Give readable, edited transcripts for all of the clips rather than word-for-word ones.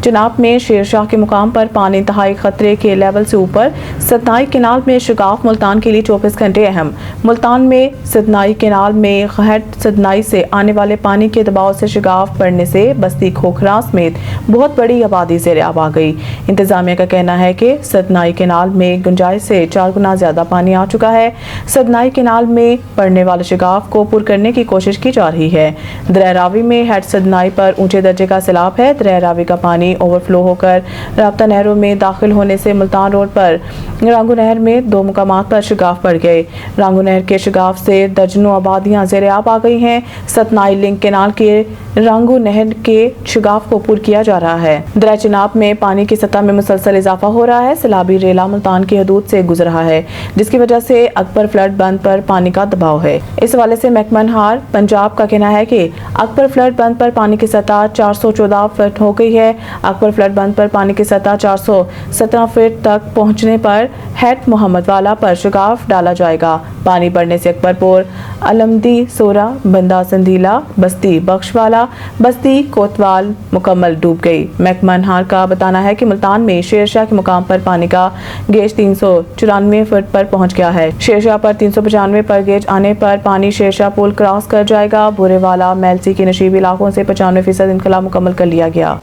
چناب میں شیر شاہ کے مقام پر پانی انتہائی خطرے کے لیول سے اوپر۔ ستنائی کینال میں شگاف ملتان کے لیے 24 گھنٹے اہم۔ ملتان میں ستنائی کینال میں ہیڈ ستنائی سے آنے والے پانی کے دباؤ سے شگاف بڑھنے سے بستی کھوکھرا سمیت بہت بڑی آبادی زیر آب آ گئی۔ انتظامیہ کا کہنا ہے کہ ستنائی کینال میں گنجائش سے 4 گنا زیادہ پانی آ چکا ہے۔ ستنائی کینال میں پڑنے والے شگاف کو پر کرنے کی کوشش کی جا رہی ہے۔ دریا راوی میں ہیڈ ستنائی پر اونچے درجے کا سیلاب ہے۔ دریا راوی کا پانی اوور فلو ہو کر رابطہ نہروں میں داخل ہونے سے ملتان روڈ پر رانگو نہر میں 2 مقامات پر شگاف بڑھ گئے۔ رانگو نہر کے شگاف سے درجنوں آبادیاں زیر آب آ گئی ہیں۔ ستنائی لنک کینال کے رانگو نہر کے شگاف کو پر کیا جا رہا ہے۔ دریا چناب میں پانی کی سطح میں مسلسل اضافہ ہو رہا ہے۔ سیلابی ریلا ملتان کی حدود سے گزر رہا ہے، جس کی وجہ سے اکبر فلڈ بند پر پانی کا دباؤ ہے۔ اس حوالے سے محکمہ انہار پنجاب کا کہنا ہے کہ اکبر فلڈ بند پر پانی کی سطح 414 فٹ ہو گئی ہے۔ اکبر فلڈ بند پر پانی کی سطح 417 فٹ تک پہنچنے پر ہیڈ محمد والا پر شگاف ڈالا جائے گا۔ پانی بڑھنے سے اکبر پور، علمدی سورا، بندہ سندھیلا، بستی بخش والا، بستی کوتوال مکمل ڈوب گئی۔ محکمہ انہار کا بتانا ہے کہ ملتان میں شیر شاہ کے مقام پر پانی کا گیج 394 فٹ پر پہنچ گیا ہے۔ شیر شاہ پر 395 پر گیج آنے پر پانی شیر شاہ پل کراس کر جائے گا۔ بورے والا، میلسی کے نشیبی علاقوں سے 95% انخلا مکمل کر لیا گیا۔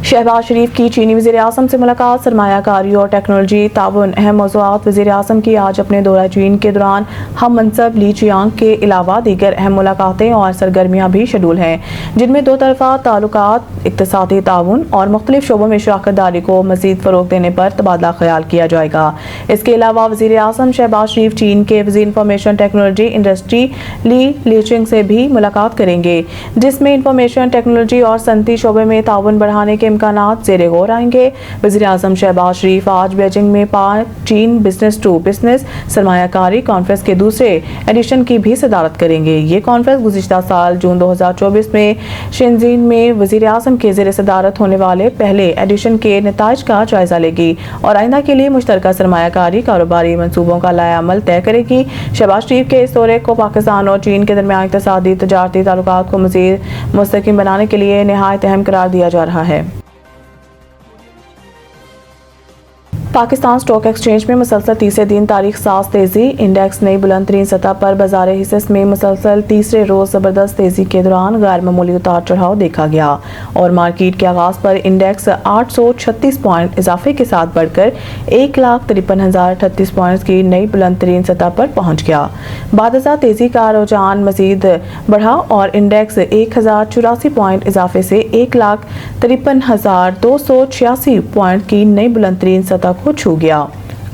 شہباز شریف کی چینی وزیر اعظم سے ملاقات۔ سرمایہ کاری اور ٹیکنالوجی تعاون اہم موضوعات۔ وزیر اعظم کی آج اپنے دورہ چین کے دوران ہم منصب لی چیانگ کے علاوہ دیگر اہم ملاقاتیں اور سرگرمیاں بھی شیڈول ہیں، جن میں 2 طرفہ تعلقات، اقتصادی تعاون اور مختلف شعبوں میں شراکت داری کو مزید فروغ دینے پر تبادلہ خیال کیا جائے گا۔ اس کے علاوہ وزیر اعظم شہباز شریف چین کے وزیر انفارمیشن ٹیکنالوجی انڈسٹری لی لیچنگ سے بھی ملاقات کریں گے، جس میں انفارمیشن ٹیکنالوجی اور صنعتی شعبے میں تعاون بڑھانے کے امکانات زیر غور آئیں گے۔ وزیر اعظم شہباز شریف آج بیجنگ میں پاک چین بزنس ٹو بزنس سرمایہ کاری کانفرنس کے دوسرے ایڈیشن کی بھی صدارت کریں گے۔ یہ کانفرنس گزشتہ سال جون 2024 میں شنزین میں وزیر اعظم کے زیر صدارت ہونے والے پہلے ایڈیشن کے نتائج کا جائزہ لے گی اور آئندہ کے لیے مشترکہ سرمایہ کاری کاروباری منصوبوں کا لائحہ عمل طے کرے گی۔ شہباز شریف کے اس دورے کو پاکستان اور چین کے درمیان اقتصادی تجارتی تعلقات کو مزید مستحکم بنانے کے لیے نہایت اہم قرار دیا جا رہا ہے۔ پاکستان اسٹاک ایکسچینج میں مسلسل تیسرے دن تاریخ ساز تیزی۔ انڈیکس نئی بلند ترین سطح پر بازار حصص میں مسلسل تیسرے روز زبردست تیزی کے دوران غیر معمولی اتار چڑھاؤ دیکھا گیا اور مارکیٹ کے آغاز پر انڈیکس 836 پوائنٹ اضافے کے ساتھ بڑھ کر 1,53,038 پوائنٹس کی نئی بلند ترین سطح پر پہنچ گیا۔ بعد ازاں تیزی کا رجحان مزید بڑھا اور انڈیکس 1,084 پوائنٹ اضافے سے 1,53,286 پوائنٹ کی نئی بلند ترین سطح کو چھو گیا۔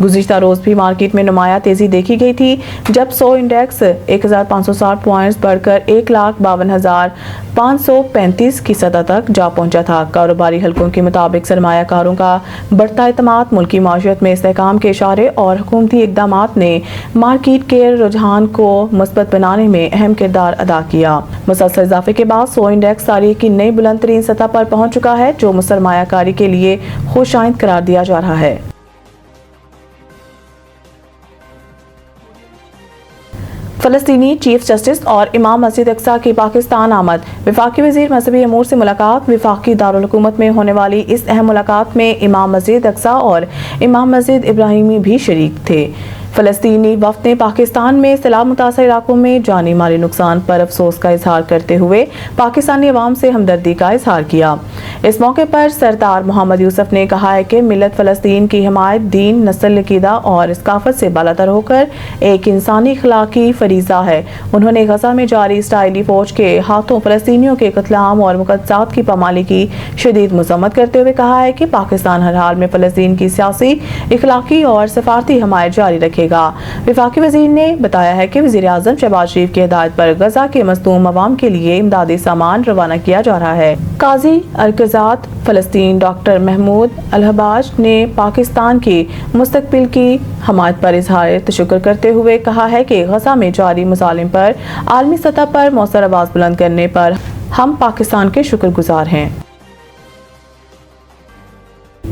گزشتہ روز بھی مارکیٹ میں نمایاں تیزی دیکھی گئی تھی، جب 100 انڈیکس 1,560 پوائنٹس بڑھ کر 1,52,535 کی سطح تک جا پہنچا تھا۔ کاروباری حلقوں کے مطابق سرمایہ کاروں کا بڑھتا اعتماد، ملکی معیشت میں استحکام کے اشارے اور حکومتی اقدامات نے مارکیٹ کے رجحان کو مثبت بنانے میں اہم کردار ادا کیا۔ مسلسل اضافے کے بعد 100 انڈیکس تاریخ کی نئی بلند ترین سطح پر پہنچ چکا ہے، جو سرمایہ کاری کے لیے خوش آئند قرار دیا جا رہا ہے۔ فلسطینی چیف جسٹس اور امام مسجد اقصی کی پاکستان آمد۔ وفاقی وزیر مذہبی امور سے ملاقات۔ وفاقی دارالحکومت میں ہونے والی اس اہم ملاقات میں امام مسجد اقصی اور امام مسجد ابراہیمی بھی شریک تھے۔ فلسطینی وفد نے پاکستان میں سیلاب متاثرہ علاقوں میں جانی مالی نقصان پر افسوس کا اظہار کرتے ہوئے پاکستانی عوام سے ہمدردی کا اظہار کیا۔ اس موقع پر سردار محمد یوسف نے کہا ہے کہ ملت فلسطین کی حمایت دین، نسل، عقیدہ اور ثقافت سے بالاتر ہو کر ایک انسانی اخلاقی فریضہ ہے۔ انہوں نے غزہ میں جاری اسرائیلی فوج کے ہاتھوں فلسطینیوں کے قتل عام اور مقدسات کی پامالی کی شدید مذمت کرتے ہوئے کہا ہے کہ پاکستان ہر حال میں فلسطین کی سیاسی، اخلاقی اور سفارتی حمایت جاری رکھے گا۔ وفاقی وزیر نے بتایا ہے کہ وزیر اعظم شہباز شریف کی ہدایت پر غزہ کے مظلوم عوام کے لیے امدادی سامان روانہ کیا جا رہا ہے۔ قاضی ارکزات فلسطین ڈاکٹر محمود الحباج نے پاکستان کی مستقبل کی حمایت پر اظہار تشکر کرتے ہوئے کہا ہے کہ غزہ میں جاری مظالم پر عالمی سطح پر مؤثر آواز بلند کرنے پر ہم پاکستان کے شکر گزار ہیں۔